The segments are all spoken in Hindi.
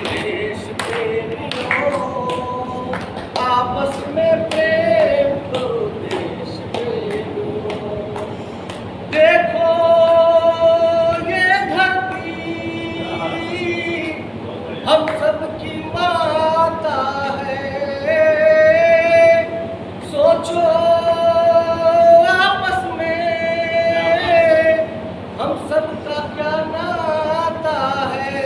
देश प्रेमियों, आपस में प्रेम करो देश प्रेमियों। देखो ये धरती हम सबकी माता है, सोचो आपस में हम सबका क्या नाता है।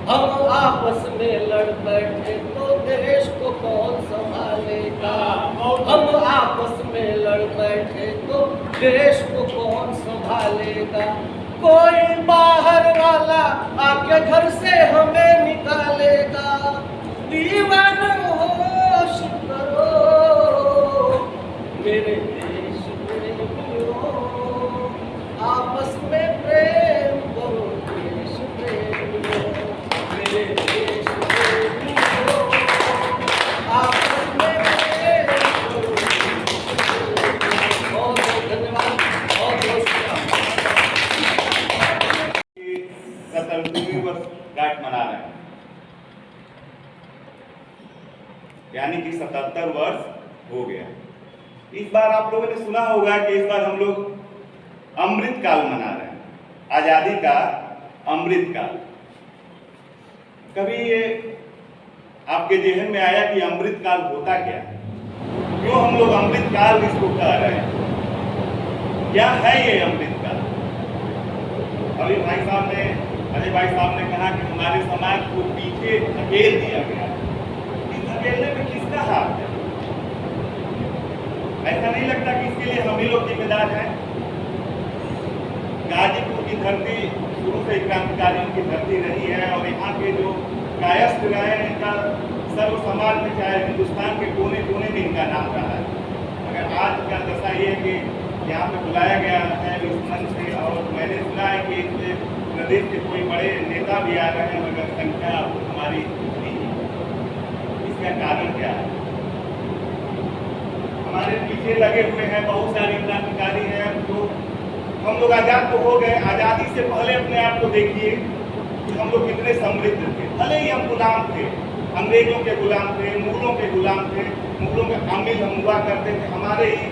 हम आपस में लड़ बैठे तो देश को कौन संभालेगा। हम आपस में लड़ बैठे तो देश को कौन संभालेगा। कोई बाहर वाला आके घर से हमें निकालेगा। दीवाना होश करो मेरे देश प्रेमियों, आपस में प्रेम करो देश प्रेमियों। मेरे देश प्रेमियों, आपस में प्रेम करो देश प्रेमियों। बहुत बहुत धन्यवाद, बहुत बहुत शुक्रिया। 77वें वर्षगांठ मना रहे हैं, यानी कि 77 वर्ष हो गया। इस बार आप लोगों ने सुना होगा कि इस बार हम लोग अमृत काल मना रहे हैं, आजादी का अमृत काल। कभी ये आपके जेहन में आया कि अमृत काल होता क्या, क्यों हम लोग अमृत काल इसको कह रहे हैं, क्या है ये अमृत काल? अभी भाई साहब ने, अजय भाई साहब ने कहा कि हमारे समाज को पीछे धकेल दिया गया। इस धकेलने में किसका हाथ है? ऐसा नहीं लगता कि इसके लिए हम ही लोग जिम्मेदार हैं? गाजीपुर की धरती शुरू से क्रांतिकारियों की धरती रही है और यहाँ के जो कायस्थ रहे हैं, इनका सर्व समाज में, चाहे हिंदुस्तान के कोने कोने में इनका नाम रहा है। मगर आज का दशा ये है कि यहाँ पे बुलाया गया है इस मंच से, और मैंने सुना है कि इस प्रदेश के कोई बड़े नेता भी आ रहे हैं, मगर संख्या हमारी नहीं है। इसका कारण क्या है? हमारे पीछे लगे हुए हैं बहुत सारे क्रांतिकारी हैं। तो हम लोग आज़ाद तो हो गए, आज़ादी से पहले अपने आप को देखिए कि हम लोग कितने समृद्ध थे। भले ही हम गुलाम थे, अंग्रेजों के गुलाम थे, मुगलों के गुलाम थे, मुगलों के आमिल हम हुआ करते थे, हमारे ही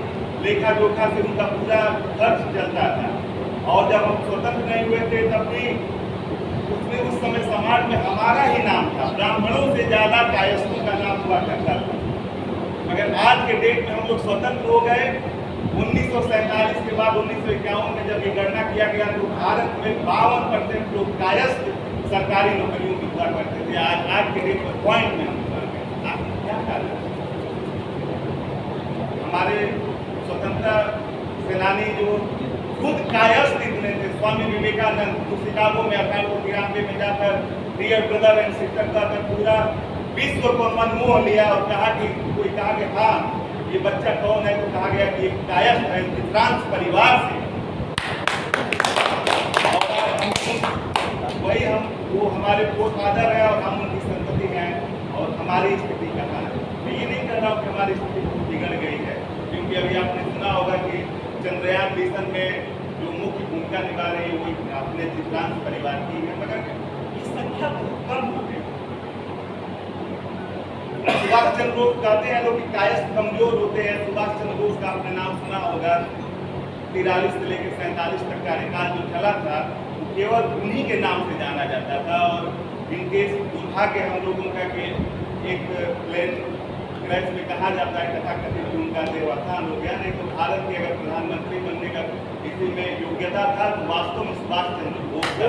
लेखा जोखा से उनका पूरा खर्च चलता था। और जब हम स्वतंत्र नहीं हुए थे तब भी उसमें उस समय समाज में हमारा ही नाम था, ब्राह्मणों से ज़्यादा कायस्थों का नाम हुआ करता था। मगर आज के डेट में हम लोग स्वतंत्र हो गए। 1947 के बाद 1951 में जब ये गणना किया गया तो भारत में 52% लोग कायस्थ सरकारी नौकरियों में हुआ करते थे। आज के डेट में पॉइंट में हम कर गए। क्या कारण है? हमारे स्वतंत्रता सेनानी जो खुद कायस्थ इतने थे, स्वामी विवेकानंद, तो शिकागो में 1893 में जाकर डियर ब्रदर एंड सिस्टर का पूरा विश्व को मनमोह लिया और कहा कि कोई कहा कि हाँ ये बच्चा कौन है, तो कहा गया कि एक कायस्थ है, ट्रांस परिवार से। और वही हम, वो हमारे फोर्थ फादर है और हम उनकी संतति हैं। और हमारी स्थिति कहाँ है? मैं ये नहीं कह रहा हूँ कि हमारी स्थिति बहुत बिगड़ गई है, क्योंकि अभी आपने सुना होगा कि चंद्रयान मिशन में जो मुख्य भूमिका निभा रही है वो अपने ट्रांस परिवार की है, मगर इस संख्या बहुत कम हो गई। सुभाष चंद्र बोस कहते हैं लोग कि कायस्थ कमजोर होते हैं। सुभाष चंद्र बोस का आपने नाम सुना होगा। 43 से लेकर 47 तक कार्यकाल जो चला था वो केवल उन्हीं के नाम से जाना जाता था। और इनके दुर्भाग्य हम लोगों का कि एक प्लेन क्रैश में कहा जाता है तथाकथित उनका देवासान हो गया, नहीं तो भारत के अगर प्रधानमंत्री बनने का किसी में योग्यता था तो वास्तव में सुभाष चंद्र बोस का।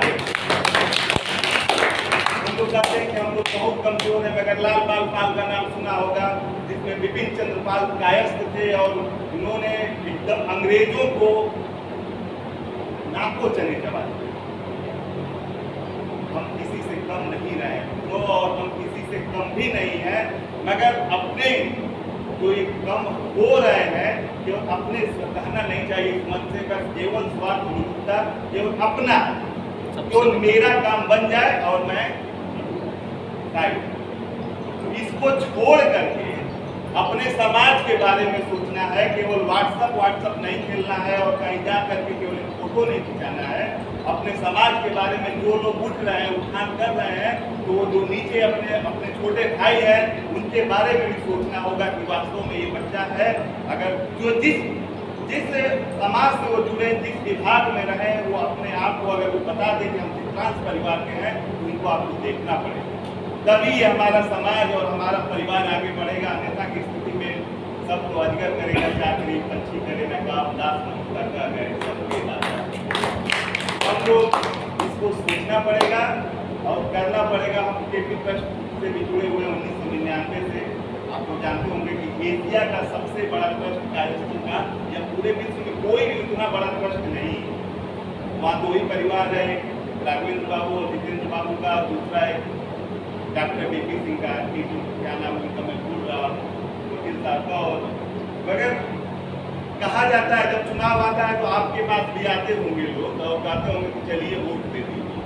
हम लोग कहते हैं कि हम लोग बहुत कमजोर हैं, मगर लाल बाल पाल का नाम सुना होगा, जिसमें बिपिन चंद्र पाल कायस्थ थे और उन्होंने एकदम अंग्रेजों को नाको चने चबा दिए। हम किसी से कम नहीं रहे तो, और हम किसी से कम भी नहीं हैं, मगर अपने जो ये कम हो रहे हैं केवल अपने कहना नहीं चाहिए इस मंच से, बस केवल स्वार्थ विरुद्धता, केवल अपना, केवल मेरा काम बन जाए और मैं इसको छोड़ करके अपने समाज के बारे में सोचना है। केवल व्हाट्सएप नहीं खेलना है और कहीं जा करके केवल फोटो नहीं खिंचाना है। अपने समाज के बारे में जो लोग उठ रहे हैं, उठान कर रहे हैं, तो जो नीचे अपने अपने छोटे भाई हैं उनके बारे में भी सोचना होगा कि वास्तव में ये बच्चा है, अगर जो जिस समाज से वो जुड़े, जिस विभाग में रहे, वो अपने आप को अगर वो बता दे कि हम ट्रांस परिवार के हैं, तो उनको आपको देखना पड़ेगा, तभी हमारा समाज और हमारा परिवार आगे बढ़ेगा। अन्यथा की स्थिति में सब तो अजगर करेगा चाकरी, पंछी करेगा काम, दास मनुष्य का गए सबके दास। हम लोग इसको सोचना पड़ेगा और करना पड़ेगा। हम केपी ट्रस्ट से भी जुड़े हुए 1999 से, आप लोग जानते होंगे कि एशिया का सबसे बड़ा ट्रस्ट कायस्थों का, या पूरे विश्व में कोई भी उतना बड़ा ट्रस्ट नहीं। वहाँ दो ही परिवार है, राघवेंद्र बाबू और जितेंद्र बाबू का, दूसरा है डॉक्टर बीपी सिंह का, क्या नाम उनका मैं भूल रहा हूँ, वकील साहब का। और मगर कहा जाता है जब चुनाव आता है तो आपके पास भी आते होंगे लोग और कहते होंगे कि चलिए वोट दे दीजिए,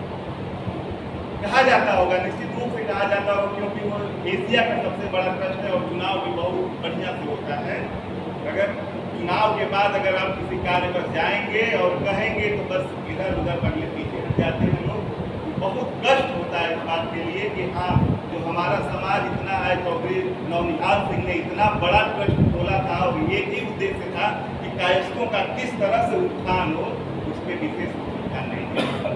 कहा जाता होगा, निश्चित रूप से कहा जाता होगा, क्योंकि वो एशिया का सबसे बड़ा ट्रस्ट है और चुनाव भी बहुत बढ़िया से होता है। अगर चुनाव के बाद अगर आप किसी कार्य पर जाएंगे और कहेंगे तो बस इधर उधर बगले पीछे हट जाते हैं लोग। बहुत कष्ट होता है इस बात के लिए कि हाँ, जो हमारा समाज इतना है, चौधरी नवनिहाल सिंह ने इतना बड़ा ट्रस्ट खोला था और ये ही उद्देश्य था कि कायस्थों का किस तरह से उत्थान हो, उस पर विशेष ध्यान नहीं दिया।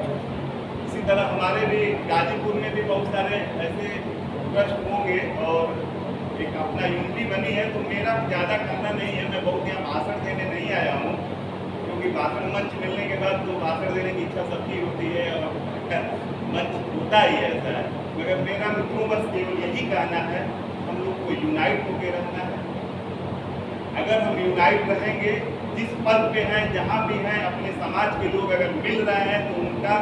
इसी तरह हमारे भी गाजीपुर में भी बहुत सारे ऐसे ट्रस्ट होंगे और एक अपना यूनिटी बनी है। तो मेरा ज़्यादा कहना नहीं है, मैं बहुत यहाँ भाषण देने नहीं आया हूँ, क्योंकि भाषण मंच मिलने के बाद तो भाषण देने की इच्छा सबकी होती है और मंच होता ही ऐसा है। मगर मेरा मित्रों बस केवल यही कहना है, हम लोग को यूनाइट होकर रहना है। अगर हम यूनाइट रहेंगे, जिस पद पे हैं, जहाँ भी हैं, अपने समाज के लोग अगर मिल रहे हैं तो उनका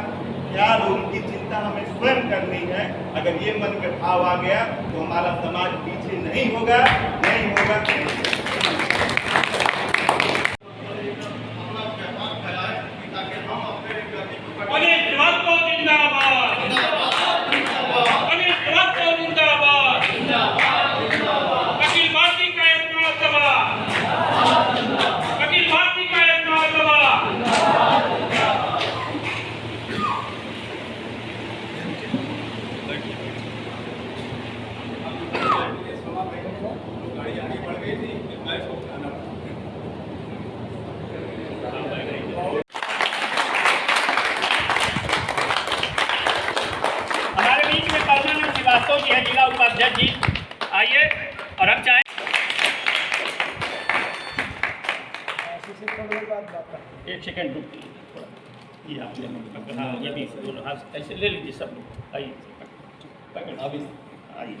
ख्याल और उनकी चिंता हमें स्वयं करनी है। अगर ये मन में भाव आ गया तो हमारा समाज पीछे नहीं होगा, नहीं होगा। जिला उपाध्यक्ष जी आइए और हम चाहें एक सेकेंड रुकिए, ये आप हाँ, ये भी दोनों हाथ ऐसे ले लीजिए सब लोग, आइए अभी आइए।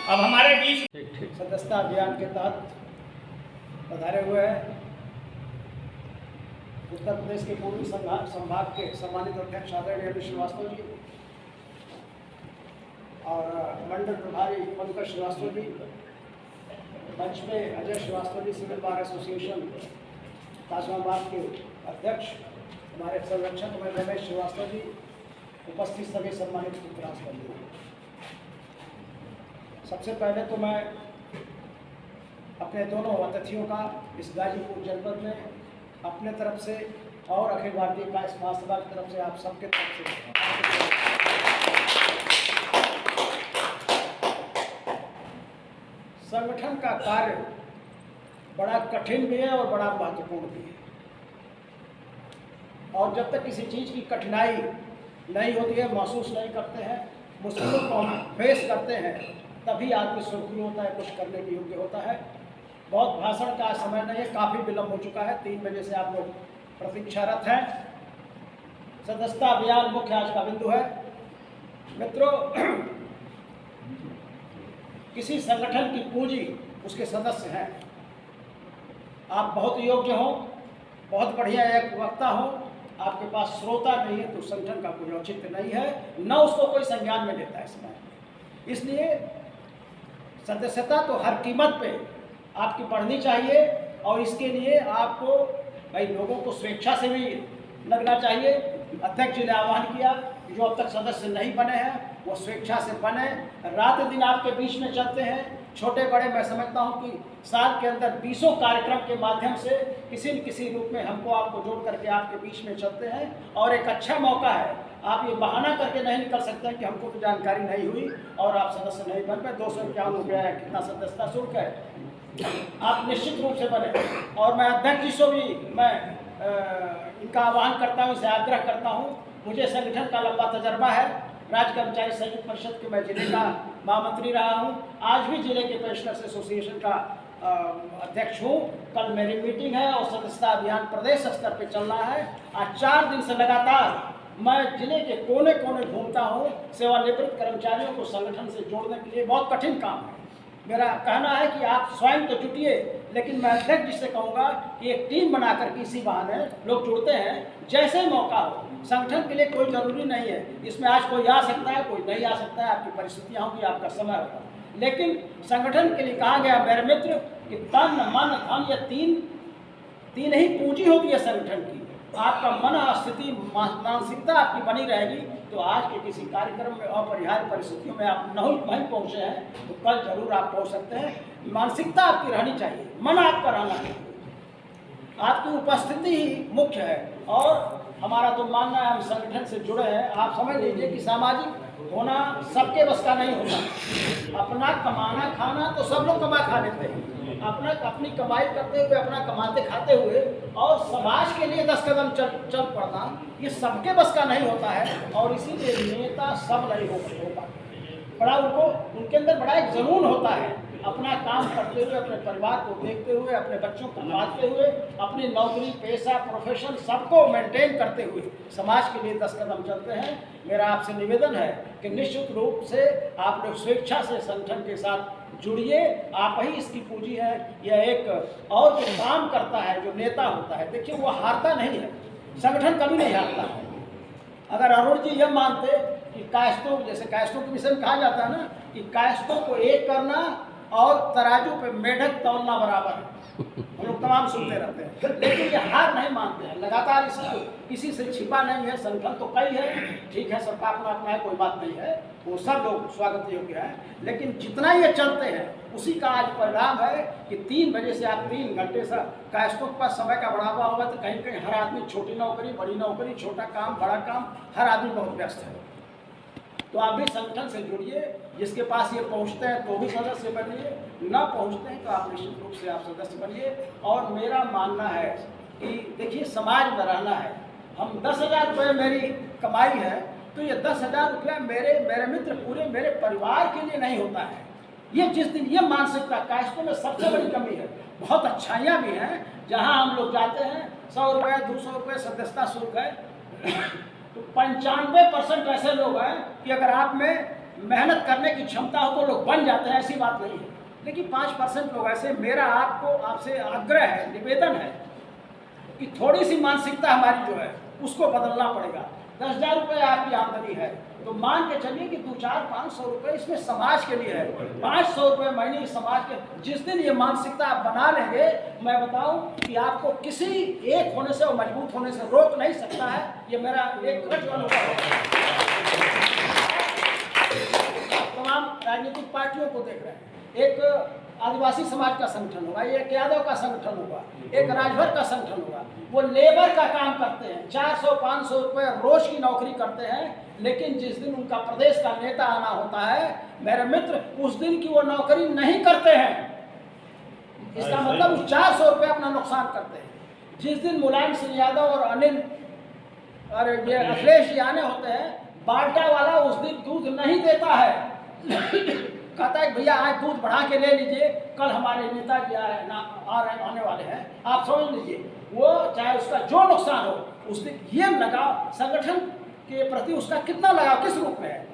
अब हमारे बीच सदस्यता अभियान के तहत पधारे हुए हैं उत्तर प्रदेश के पूर्वी संभाग के सम्मानित अध्यक्ष आदरणीय अमित श्रीवास्तव जी और मंडल प्रभारी पंकज श्रीवास्तव जी, मंच में Ajay Srivastava ji, civil bar association ताजमाबाद के अध्यक्ष, हमारे संरक्षक में रमेश श्रीवास्तव जी, उपस्थित सभी सम्मानित उपराष्ट्रपति। सबसे पहले तो मैं अपने दोनों अतिथियों का इस गाजीपुर जनपद में अपने तरफ से और अखिल भारतीय कायस्थ महासभा की तरफ से आप सबके तरफ से संगठन का कार्य बड़ा कठिन भी है और बड़ा महत्वपूर्ण भी है। और जब तक किसी चीज़ की कठिनाई नहीं होती है, महसूस नहीं करते हैं, मुश्किलों को हम फेस करते हैं, तभी आदमी सुरक्षित होता है, कुछ करने के योग्य होता है। बहुत भाषण का समय नहीं है, काफ़ी विलम्ब हो चुका है, 3 बजे से आप लोग प्रतीक्षारत हैं। सदस्यता अभियान मुख्य आज का बिंदु है। मित्रों, किसी संगठन की पूंजी उसके सदस्य हैं। आप बहुत योग्य हो, बहुत बढ़िया एक वक्ता हो, आपके पास श्रोता नहीं है तो संगठन का कोई औचित्य नहीं है, न उसको कोई संज्ञान में लेता है इसमें। इसलिए सदस्यता तो हर कीमत पे आपकी बढ़नी चाहिए और इसके लिए आपको भाई लोगों को स्वेच्छा से भी लगना चाहिए। अध्यक्ष जी ने आह्वान किया जो अब तक सदस्य नहीं बने हैं वो स्वेच्छा से बने, रात दिन आपके बीच में चलते हैं। छोटे बड़े मैं समझता हूँ कि साल के अंदर 20 कार्यक्रम के माध्यम से किसी न किसी रूप में हमको आपको जोड़ करके आपके बीच में चलते हैं, और एक अच्छा मौका है। आप ये बहाना करके नहीं निकल सकते हैं कि हमको तो जानकारी नहीं हुई और आप सदस्य नहीं बन पाए। 251 है, कितना सदस्यता शुल्क है, आप निश्चित रूप से बने। और मैं अध्यक्ष जी से भी मैं इनका आह्वान करता हूँ, इसे आग्रह करता हूँ। मुझे संगठन का लंबा तजर्बा है, राज्य कर्मचारी संयुक्त परिषद के मैं जिले का महामंत्री रहा हूँ, आज भी जिले के पेंशनर्स एसोसिएशन का अध्यक्ष हूँ। कल मेरी मीटिंग है और सदस्यता अभियान प्रदेश स्तर पे चल रहा है। आज 4 दिन से लगातार मैं जिले के कोने कोने घूमता हूँ, सेवानिवृत्त कर्मचारियों को संगठन से जोड़ने के लिए। बहुत कठिन काम है। मेरा कहना है कि आप स्वयं तो जुटिए, लेकिन मैं अध्यक्ष जी से कहूँगा कि एक टीम बनाकर के इसी बहाने लोग जुड़ते हैं। जैसे ही मौका हो, संगठन के लिए कोई ज़रूरी नहीं है, इसमें आज कोई आ सकता है, कोई नहीं आ सकता है, आपकी परिस्थितियाँ होंगी, आपका समय होगा। लेकिन संगठन के लिए कहा गया मेरे मित्र कि तन मन धन, ये तीन ही पूंजी होती है संगठन की। आपका मन, स्थिति, मानसिकता आपकी बनी रहेगी तो आज के किसी कार्यक्रम में अपरिहार्य परिस्थितियों में आप नहीं पहुँचे हैं तो कल जरूर आप पहुँच सकते हैं। मानसिकता आपकी रहनी चाहिए, मन आपका रहना चाहिए, आपकी उपस्थिति ही मुख्य है। और हमारा तो मानना है, हम संगठन से जुड़े हैं। आप समझ लीजिए कि सामाजिक होना सबके बस का नहीं होता। अपना कमाना खाना तो सब लोग कमा खा लेते हैं, अपनी कमाई करते हुए, अपना कमाते खाते हुए, और समाज के लिए 10 कदम चल पड़ना, ये सबके बस का नहीं होता है। और इसीलिए नेता सब नहीं हो पाते। बड़ा उनके अंदर बड़ा एक जुनून होता है, अपना काम करते हुए, अपने परिवार को देखते हुए, अपने बच्चों को पालते हुए, अपनी नौकरी, पैसा, प्रोफेशन सबको मेंटेन करते हुए समाज के लिए 10 कदम चलते हैं। मेरा आपसे निवेदन है कि निश्चित रूप से आप लोग स्वेच्छा से संगठन के साथ जुड़िए। आप ही इसकी पूंजी है। यह एक और जो काम करता है, जो नेता होता है, देखिए वो हारता नहीं है, संगठन कभी नहीं हारता है। अगर अरुण जी यह मानते कि कायस्तों, जैसे कायस्तों के विषय में कहा जाता है ना कि कायस्तों को एक करना और तराजू पे मेढक तौलना बराबर है, हम लोग तमाम सुनते रहते हैं। लेकिन ये हार नहीं मानते हैं, लगातार इसको किसी से छिपा नहीं है। संगठन तो कई है, ठीक है, सबका अपना अपना है, कोई बात नहीं है, वो सब लोग स्वागत योग्य है। लेकिन जितना ये चलते हैं उसी का आज परिणाम है कि 3 बजे से आप 3 घंटे से कायस्तों के पास समय का बढ़ावा होगा तो कहीं कहीं हर आदमी छोटी नौकरी, बड़ी नौकरी, छोटा काम, बड़ा काम, हर आदमी बहुत व्यस्त है। तो आप भी संगठन से जुड़िए। जिसके पास ये पहुंचते हैं तो भी सदस्य बनिए, ना पहुंचते हैं तो आप निश्चित रूप से आप सदस्य बनिए। और मेरा मानना है कि देखिए समाज में रहना है। हम 10,000 रुपये मेरी कमाई है तो ये 10,000 रुपया मेरे मित्र पूरे मेरे परिवार के लिए नहीं होता है। ये जिस दिन ये मानसिकता, कायस्तों में सबसे बड़ी कमी है। बहुत अच्छाइयाँ भी हैं, जहाँ हम लोग जाते हैं 100 रुपये 200 रुपये सदस्यता शुल्क है, तो 95% ऐसे लोग हैं कि अगर आप में मेहनत करने की क्षमता हो तो लोग बन जाते हैं, ऐसी बात नहीं है। लेकिन 5% लोग ऐसे। मेरा आपसे आग्रह है, निवेदन है कि थोड़ी सी मानसिकता हमारी जो है उसको बदलना पड़ेगा। 10,000 रुपये आपकी आमदनी है तो मान के चलिए कि 200-500 रुपये इसमें समाज के लिए है। 500 रुपये महीने समाज के। जिस दिन ये मानसिकता आप बना लेंगे, मैं बताऊं कि आपको किसी एक होने से और मजबूत होने से रोक नहीं सकता है। ये मेरा एक दृढ़ अनुभव है। तमाम राजनीतिक पार्टियों को देख रहे हैं, एक आदिवासी समाज का संगठन होगा, एक यादव का संगठन होगा, एक राजभर का संगठन होगा। वो लेबर का काम करते हैं, 400-500 रुपये रोज की नौकरी करते हैं। लेकिन जिस दिन उनका प्रदेश का नेता आना होता है मेरे मित्र, उस दिन की वो नौकरी नहीं करते हैं। इसका मतलब 400 रुपये अपना नुकसान करते हैं। जिस दिन मुलायम सिंह यादव और अनिल और ये अखिलेश जी आने होते हैं, बाल्टा वाला उस दिन दूध नहीं देता है। कहता है भैया आज दूध बढ़ा के ले लीजिए, कल हमारे नेताजी आने वाले हैं, आप समझ लीजिए। वो चाहे उसका जो नुकसान हो, उस दिन ये लगाव संगठन के प्रति उसका कितना लगाव किस रूप में है,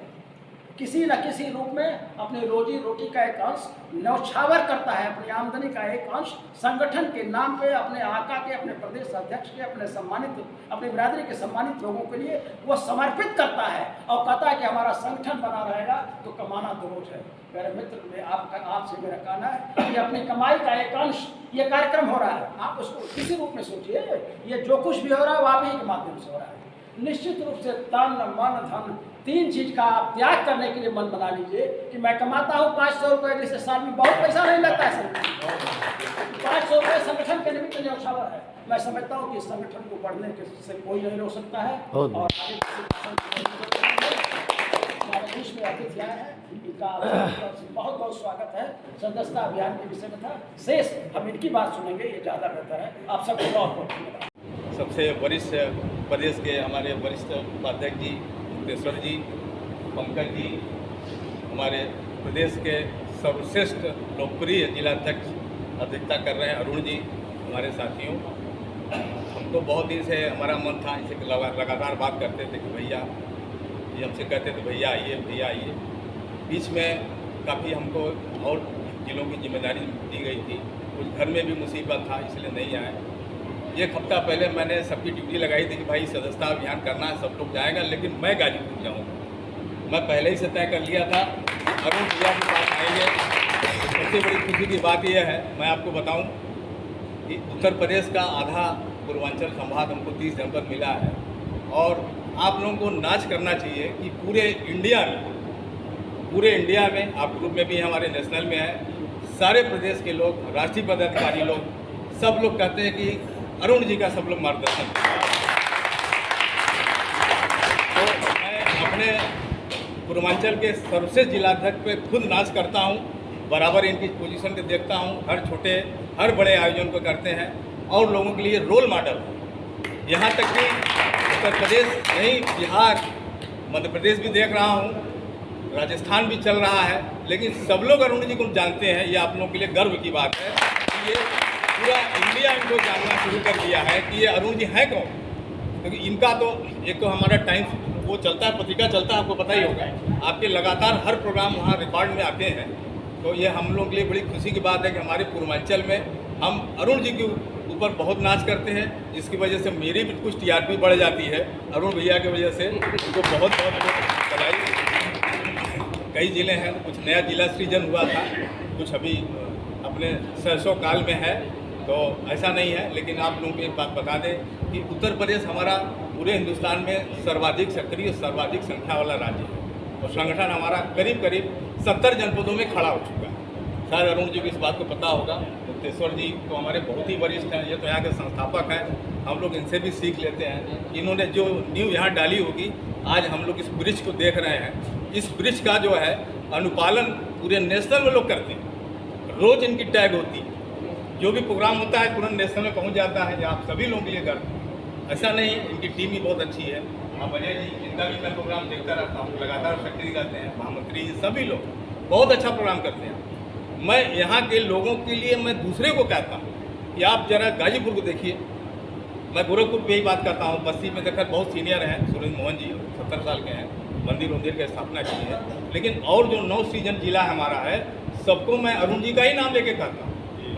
किसी न किसी रूप में अपनी रोजी रोटी का एक अंश न्यौछावर करता है, अपनी आमदनी का एक अंश संगठन के नाम पे, अपने आका के, अपने प्रदेश अध्यक्ष के, अपने बिरादरी के सम्मानित लोगों के लिए वो समर्पित करता है और कहता है कि हमारा संगठन बना रहेगा तो कमाना तो रोज है। मेरे मित्र, आपसे मेरा कहना है कि अपनी कमाई का एक अंश, ये कार्यक्रम हो रहा है, आप उसको किसी रूप में सोचिए। ये जो कुछ भी हो रहा है वो आप ही के माध्यम से हो रहा है। निश्चित रूप से तन मन धन 3 चीज का आप त्याग करने के लिए मन बना लीजिए कि मैं कमाता हूँ 500 रुपये, जैसे साल में बहुत पैसा नहीं लगता है सर, 500 रुपये संगठन के निमित्त न्यौछावर है। मैं समझता हूँ कि इस संगठन को बढ़ने से कोई नहीं रोक सकता है। और आगे हमारे देश में अतिथि आए हैं, इनका बहुत बहुत स्वागत है। सदस्यता अभियान के विषय में था, शेष हम इनकी बात सुनेंगे, ये ज़्यादा बेहतर है। आप सबको बहुत बहुत धन्यवाद। सबसे वरिष्ठ प्रदेश के हमारे वरिष्ठ उपाध्यक्ष जी मुक्तेश्वर जी, पंकज जी, हमारे प्रदेश के सर्वश्रेष्ठ लोकप्रिय जिलाध्यक्ष अध्यक्षता कर रहे हैं अरुण जी, हमारे साथियों, हमको बहुत दिन से हमारा मन था, इनसे लगातार बात करते थे कि भैया, ये हमसे कहते थे भैया आइए भैया आइए। बीच में काफ़ी हमको और जिलों की जिम्मेदारी दी गई थी, कुछ घर में भी मुसीबत था, इसलिए नहीं आए। 1 हफ्ता पहले मैंने सबकी ड्यूटी लगाई थी कि भाई सदस्यता अभियान करना है, सब लोग जाएगा, लेकिन मैं गाजीपुर जाऊँगा। मैं पहले ही से तय कर लिया था अरुण भैया के पास आएंगे। सबसे बड़ी खुशी की बात यह है, मैं आपको बताऊं कि उत्तर प्रदेश का आधा पूर्वांचल संभाग हमको 30 जनपद मिला है, और आप लोगों को नाच करना चाहिए कि पूरे इंडिया में आप ग्रुप में भी हैं, हमारे नेशनल में है, सारे प्रदेश के लोग, राष्ट्रीय पदाधिकारी लोग, सब लोग कहते हैं कि अरुण जी का सब लोग मार्गदर्शन करें। तो मैं अपने पूर्वांचल के सर्वश्रेष्ठ जिलाध्यक्ष पे खुद नाच करता हूँ, बराबर इनकी पोजीशन को देखता हूँ, हर छोटे हर बड़े आयोजन को करते हैं और लोगों के लिए रोल मॉडल। यहाँ तक कि उत्तर प्रदेश नहीं, बिहार, मध्य प्रदेश भी देख रहा हूँ, राजस्थान भी चल रहा है, लेकिन सब लोग अरुण जी को जानते हैं। ये आप लोगों के लिए गर्व की बात है कि ये पूरा इंडिया इनको जानना शुरू कर दिया है कि ये अरुण जी हैं कौन। क्योंकि इनका तो एक तो हमारा टाइम वो चलता है, पत्रिका चलता है, आपको पता ही होगा, आपके लगातार हर प्रोग्राम वहाँ रिकॉर्ड में आते हैं। तो ये हम लोग के लिए बड़ी खुशी की बात है कि हमारे पूर्वांचल में हम अरुण जी के ऊपर बहुत नाच करते हैं, जिसकी वजह से मेरी भी कुछ TRP बढ़ जाती है अरुण भैया की वजह से। उनको बहुत बहुत बधाई। कई ज़िले हैं, कुछ नया जिला सृजन हुआ था, कुछ अभी अपने 600 काल में है, तो ऐसा नहीं है। लेकिन आप लोगों को एक बात बता दें कि उत्तर प्रदेश हमारा पूरे हिंदुस्तान में सर्वाधिक सक्रिय, सर्वाधिक संख्या वाला राज्य है, और संगठन हमारा करीब करीब 70 जनपदों में खड़ा हो चुका है। शायद अरुण जी को इस बात को पता होगा। मुक्तेश्वर जी तो हमारे बहुत ही वरिष्ठ हैं, ये तो यहाँ के संस्थापक हैं, हम लोग इनसे भी सीख लेते हैं। इन्होंने जो नींव यहाँ डाली होगी, आज हम लोग इस ब्रिज को देख रहे हैं। इस ब्रिज का जो है अनुपालन पूरे नेशनल में लोग करते हैं, रोज़ इनकी टैग होती है, जो भी प्रोग्राम होता है तुरंत नेशनल में पहुँच जाता है, आप सभी लोगों के लिए गर्व। ऐसा नहीं, इनकी टीम भी बहुत अच्छी है। आप अजय जी, इनका भी मैं प्रोग्राम देखता रहता हूँ, लगातार सक्रिय करते हैं, महामंत्री जी, सभी लोग बहुत अच्छा प्रोग्राम करते हैं। मैं यहाँ के लोगों के लिए मैं दूसरे को कहता हूँ कि आप जरा गाजीपुर को देखिए। मैं गोरखपुर पे ही बात करता हूँ, बस्ती में देखकर बहुत सीनियर हैं, सुरेंद्र मोहन जी 70 साल के हैं, मंदिर की स्थापना की है। लेकिन और जो 9 सीजन जिला हमारा है, सबको मैं अरुण जी का ही नाम लेके कहता हूँ।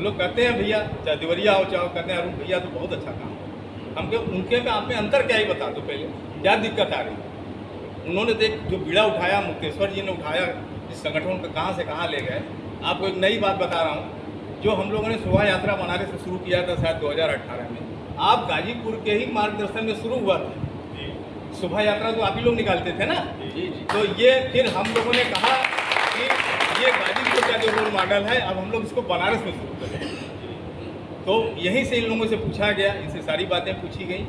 लोग कहते हैं भैया, चाहे देवरिया हो चाहे, कहते हैं अरुण भैया तो बहुत अच्छा काम है। हमको उनके में आप में अंतर क्या ही बता दो, पहले क्या दिक्कत आ रही है। उन्होंने देख जो बीड़ा उठाया, मुक्तेश्वर जी ने उठाया, इस संगठन को कहाँ से कहाँ ले गए। आपको एक नई बात बता रहा हूँ, जो हम लोगों ने शोभा यात्रा बनारस से शुरू किया था शायद 2018 में, आप गाजीपुर के ही मार्गदर्शन में शुरू हुआ था। शोभा यात्रा तो आप ही लोग निकालते थे ना। तो ये फिर हम लोगों ने कहा कि ये गाजीपुर का जो रोल मॉडल है, अब हम लोग इसको बनारस में शुरू करें। तो यहीं से इन लोगों से पूछा गया, इनसे सारी बातें पूछी गई।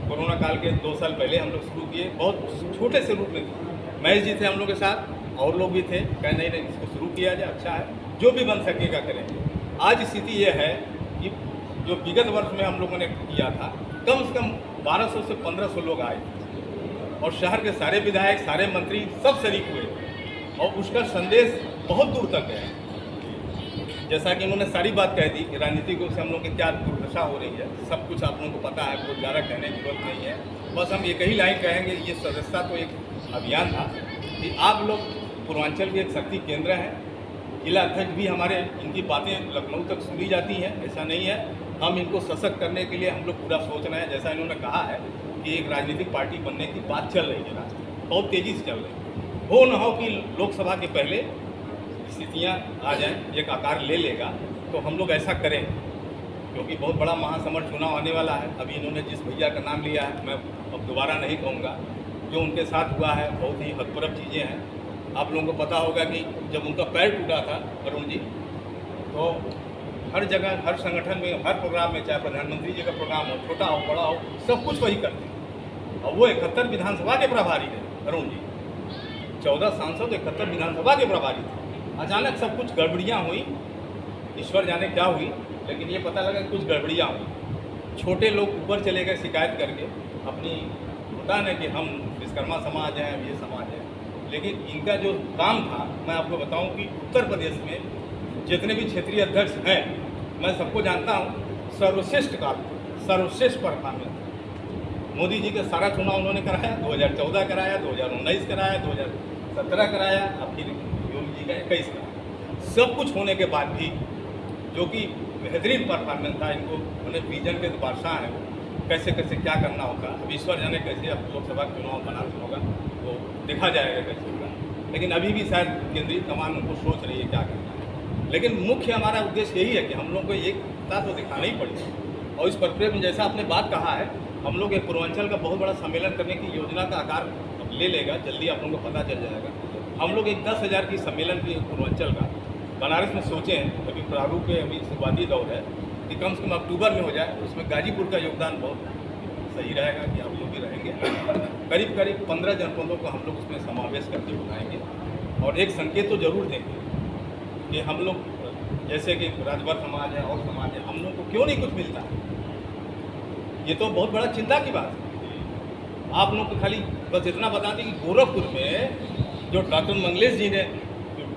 कोरोना काल के 2 साल पहले हम लोग शुरू किए, बहुत छोटे से रूप में थे। महेश जी थे हम लोग के साथ, और लोग भी थे, कह नहीं इसको शुरू किया जाए, अच्छा है, जो भी बन सकेगा करेंगे। आज स्थिति ये है कि जो विगत वर्ष में हम लोगों ने किया था, कम से कम 1200 से 1500 लोग आए, और शहर के सारे विधायक, सारे मंत्री सब शरीक हुए, और उसका संदेश बहुत दूर तक है। जैसा कि उन्होंने सारी बात कह दी कि राजनीति को से हम लोग की क्या दुर्दशा हो रही है, सब कुछ आप लोगों को पता है, बहुत ज़्यादा कहने की जरूरत नहीं है। बस हम एक ही लाइन कहेंगे, ये सदस्यता तो एक अभियान था कि आप लोग पूर्वांचल के एक शक्ति केंद्र हैं। जिला अध्यक्ष भी हमारे, इनकी बातें लखनऊ तक सुनी जाती हैं, ऐसा नहीं है। हम इनको सशक्त करने के लिए हम लोग पूरा सोच रहे हैं। जैसा इन्होंने कहा है कि एक राजनीतिक पार्टी बनने की बात चल रही है, रास्ते बहुत तेज़ी से चल रही है। हो न हो कि लोकसभा के पहले स्थितियाँ आ जाएं, एक आकार ले लेगा, तो हम लोग ऐसा करें। क्योंकि बहुत बड़ा महासमर चुनाव आने वाला है। अभी इन्होंने जिस भैया का नाम लिया है, मैं अब दोबारा नहीं कहूँगा, जो उनके साथ हुआ है बहुत ही हदपरब चीज़ें हैं। आप लोगों को पता होगा कि जब उनका पैर टूटा था अरुण जी, तो हर जगह, हर संगठन में, हर प्रोग्राम में, चाहे प्रधानमंत्री जी का प्रोग्राम हो, छोटा हो बड़ा हो, सब कुछ वही करते हैं। और वो 71 विधानसभा के प्रभारी थे अरुण जी, 14 सांसद 71 विधानसभा के प्रभारी थे। अचानक सब कुछ गड़बड़ियाँ हुई, ईश्वर जाने क्या हुई, लेकिन ये पता लगा कुछ गड़बड़ियाँ हुई। छोटे लोग ऊपर चले गए शिकायत करके, अपनी होता है कि हम विश्वकर्मा समाज हैं, ये समाज है, लेकिन इनका जो काम था, मैं आपको बताऊं कि उत्तर प्रदेश में जितने भी क्षेत्रीय अध्यक्ष हैं, मैं सबको जानता हूं, सर्वश्रेष्ठ काम, सर्वश्रेष्ठ परफॉर्मेंस। मोदी जी का सारा चुनाव उन्होंने कराया, 2014 कराया, 2019 कराया, 2017 कराया, अब फिर योगी जी का 21 कराया। सब कुछ होने के बाद भी जो कि बेहतरीन परफॉर्मेंस था, इनको उन्हें विजन के बादशाह हैं, कैसे कैसे क्या करना होगा। अब ईश्वर जाने कैसे अब लोकसभा चुनाव बनाना होगा, तो देखा जाएगा कैसे होगा। लेकिन अभी भी शायद केंद्रीय कमान उनको सोच रही है क्या करना है। लेकिन मुख्य हमारा उद्देश्य यही है कि हम लोग को एकता तो दिखाना ही पड़ेगी। और इस परिप्रेक्ष्य में जैसा आपने बात कहा है, हम लोग एक पूर्वांचल का बहुत बड़ा सम्मेलन करने की योजना का आकार ले लेगा, जल्दी आप लोगों को पता चल जाएगा। हम लोग एक 10,000 की सम्मेलन की पूर्वांचल का बनारस में सोचे हैं। अभी प्रारूप के अभी शुरुआती दौर है कि कम से कम अक्टूबर में हो जाए। उसमें गाजीपुर का योगदान बहुत सही रहेगा कि आप लोग भी रहेंगे। करीब करीब 15 जनपदों को हम लोग उसमें समावेश करके बनाएंगे। और एक संकेत तो जरूर देंगे कि हम लोग जैसे कि राजभर समाज है और समाज है, हम लोग को क्यों नहीं कुछ मिलता। ये तो बहुत बड़ा चिंता की बात है। आप लोग को खाली बस इतना बता दें कि गोरखपुर में जो डॉक्टर मंगलेश जी ने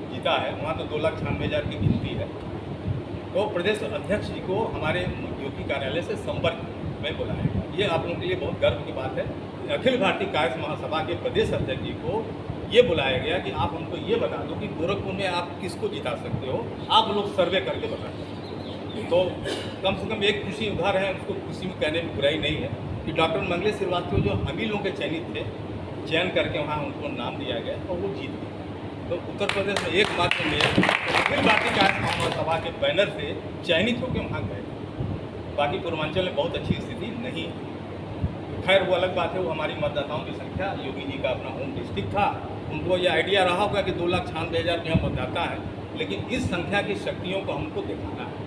जीता है, वहाँ तो 2,96,000 की गिनती है। तो प्रदेश अध्यक्ष जी को हमारे योगी कार्यालय से संपर्क में बुलाएगा। ये आप लोगों के लिए बहुत गर्व की बात है। अखिल भारतीय कायस्थ महासभा के प्रदेश अध्यक्ष जी को ये बुलाया गया कि आप हमको ये बता दो कि गोरखपुर में आप किसको जिता सकते हो, आप लोग सर्वे करके बता दो। तो कम से कम एक खुशी उधार है, उसको खुशी में कहने में बुराई नहीं है कि डॉक्टर मंगलेश श्रीवास्तव जो हम ही लोगों के चयनित थे, चयन करके वहाँ उनको नाम दिया गया और वो जीत गए। तो उत्तर प्रदेश में एकमात्र में अखिल भारतीय कायस्थ महासभा के बैनर से चयनित होकर वहाँ गए। बाकी पूर्वांचल में बहुत अच्छी स्थिति नहीं। खैर वो अलग बात है, वो हमारी मतदाताओं की संख्या, योगी जी का अपना होम डिस्ट्रिक्ट था, उनको ये आइडिया रहा होगा कि 2,96,000 के यहाँ मतदाता है, लेकिन इस संख्या की शक्तियों को हमको दिखाना है।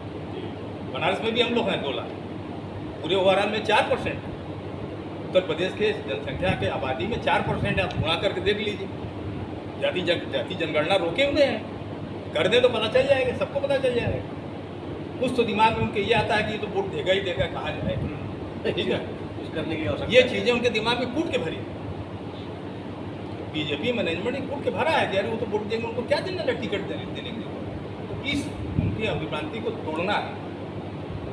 बनारस में भी हम लोग हैं 2 लाख, पूरे ओवरऑल में 4%। उत्तर प्रदेश के जनसंख्या के आबादी में 4% आप गुणा करके देख लीजिए। जाति जनगणना रोके हुए हैं, कर दे तो पता चल जाएगा, सबको पता चल जाएगा। कुछ तो दिमाग में उनके ये आता है कि ये तो वोट देगा ही देगा, कहाँ जाएगा, ठीक है, कुछ करने की आवश्यकता। ये चीज़ें उनके दिमाग में कूट के भरी। बीजेपी मैनेजमेंट ने कूट के भरा है कि यार वो तो वोट देंगे, उनको क्या देना है टिकट देने के लिए। तो इस उनकी अभिभ्रांति को तोड़ना है।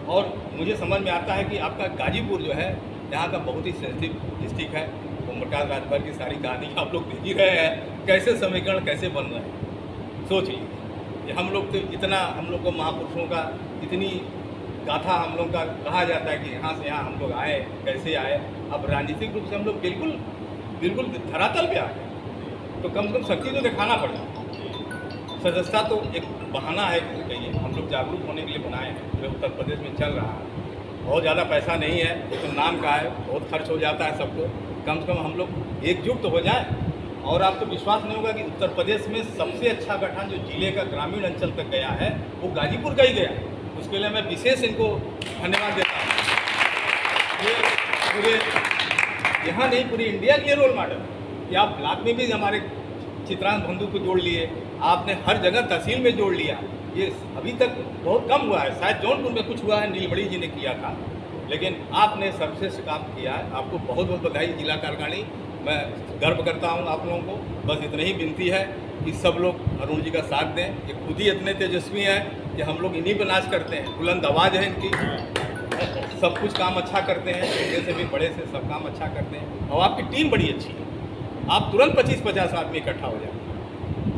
और मुझे समझ में आता है कि आपका गाजीपुर जो है, यहाँ का बहुत ही सेंसिटिव डिस्ट्रिक्ट है। ओमप्रकाश राजभर की सारी कहानी आप लोग देख ही रहे हैं, कैसे समीकरण कैसे बन रहे हैं। सोचिए, हम लोग तो इतना, हम लोग को महापुरुषों का इतनी गाथा हम लोग का कहा जाता है कि यहाँ से यहाँ हम लोग आए, कैसे आए। अब राजनीतिक रूप से हम लोग बिल्कुल धरातल पे आ गए, तो कम से कम शक्ति तो दिखाना पड़ेगा। सदस्यता तो एक बहाना है कहिए, हम लोग जागरूक होने के लिए बनाए हैं, जो उत्तर प्रदेश में चल रहा है। बहुत ज़्यादा पैसा नहीं है, तो नाम का है, बहुत खर्च हो जाता है सबको। कम से कम हम लोग एकजुट तो हो जाए। और आपको विश्वास नहीं होगा कि उत्तर प्रदेश में सबसे अच्छा गठन जो जिले का ग्रामीण अंचल तक गया है, वो गाजीपुर का ही गया। उसके लिए मैं विशेष इनको धन्यवाद देता हूँ। ये पूरे यहाँ नहीं, पूरी इंडिया के लिए रोल मॉडल कि आप ब्लॉक में भी हमारे चित्रांश बंधु को जोड़ लिए, आपने हर जगह तहसील में जोड़ लिया। ये अभी तक बहुत कम हुआ है, शायद जौनपुर में कुछ हुआ है, नीलबड़ी जी ने किया था, लेकिन आपने सर्वश्रेष्ठ काम किया है। आपको बहुत बहुत बधाई जिला कार्यकारिणी। मैं गर्व करता हूं आप लोगों को। बस इतनी ही विनती है कि सब लोग अरुण जी का साथ दें। ये खुद ही इतने तेजस्वी हैं कि हम लोग इन्हीं पर नाच करते हैं। बुलंद आवाज़ है इनकी, सब कुछ काम अच्छा करते हैं, छोटे से भी बड़े से सब काम अच्छा करते हैं। और आपकी टीम बड़ी अच्छी है, आप तुरंत 25-50 आदमी इकट्ठा हो जाए।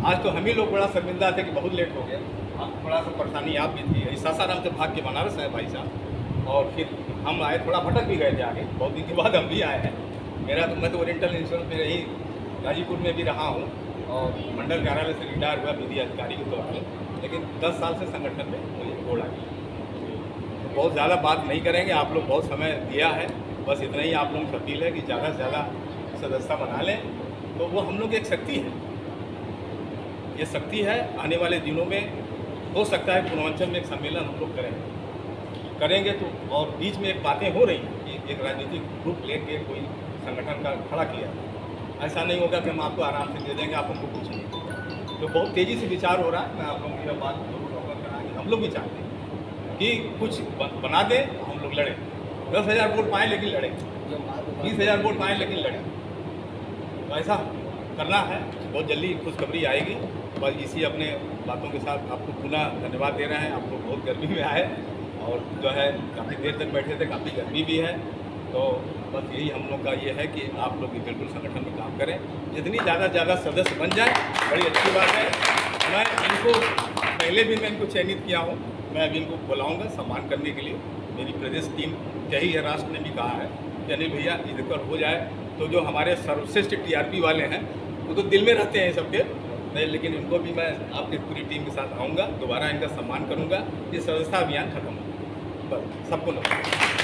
आज तो हम ही लोग बड़ा शर्मिंदा थे कि बहुत लेट हो गया। आप थोड़ा सा परेशानी आप भी थी। सासाराम से भाग के बनारस है भाई साहब, और फिर हम आए, थोड़ा भटक भी गए थे आगे, बहुत दिन के बाद हम भी आए हैं। मैं तो ओरिएंटल इंश्योरेंस में रही, गाजीपुर में भी रहा हूँ और मंडल कार्यालय से रिटायर हुआ विधि अधिकारी के तौर पर, लेकिन 10 साल से संगठन में मुझे गोड़ आ गया। बहुत ज़्यादा बात नहीं करेंगे, आप लोग बहुत समय दिया है, बस इतना ही आप लोगों से अपील है कि ज़्यादा से ज़्यादा सदस्यता बना लें। तो वो हम लोग की एक शक्ति है, ये शक्ति है। आने वाले दिनों में हो सकता है पूर्वांचल में एक सम्मेलन हम लोग करेंगे तो, और बीच में एक बातें हो रही हैं कि एक राजनीतिक ग्रुप लेके कोई संगठन का खड़ा किया। ऐसा नहीं होगा कि हम आपको आराम से दे देंगे, आप हमको कुछ नहीं। तो बहुत तेज़ी से विचार हो रहा है। मैं आप लोगों की यह बात जरूर अवगत करा कि हम लोग भी चाहते हैं कि कुछ बना दें, हम लोग लड़ें। 10,000 वोट पाएँ लेकिन लड़ें, 20,000 वोट पाएँ लेकिन लड़ें। तो ऐसा करना है। बहुत जल्दी खुशखबरी आएगी। बस इसी अपने बातों के साथ आपको पुनः धन्यवाद दे रहे हैं। आप लोग बहुत गर्मी में आए और जो है काफ़ी देर तक बैठे थे, काफ़ी गर्मी भी है। तो बस यही हम लोग का ये है कि आप लोग भी बिल्कुल संगठन में काम करें, जितनी ज़्यादा से ज़्यादा सदस्य बन जाए बड़ी अच्छी बात है। मैं इनको पहले भी मैं इनको चयनित किया हूँ, मैं अभी इनको बुलाऊँगा सम्मान करने के लिए। मेरी प्रदेश टीम यही है, राष्ट्र ने भी कहा है कि अनिल भैया इधर हो जाए। तो जो हमारे सर्वश्रेष्ठ TRP वाले हैं वो तो दिल में रहते हैं सबके, लेकिन इनको भी मैं आपकी पूरी टीम के साथ आऊँगा, दोबारा इनका सम्मान करूँगा। ये सदस्यता अभियान खत्म होगा। बस सबको नमस्कार।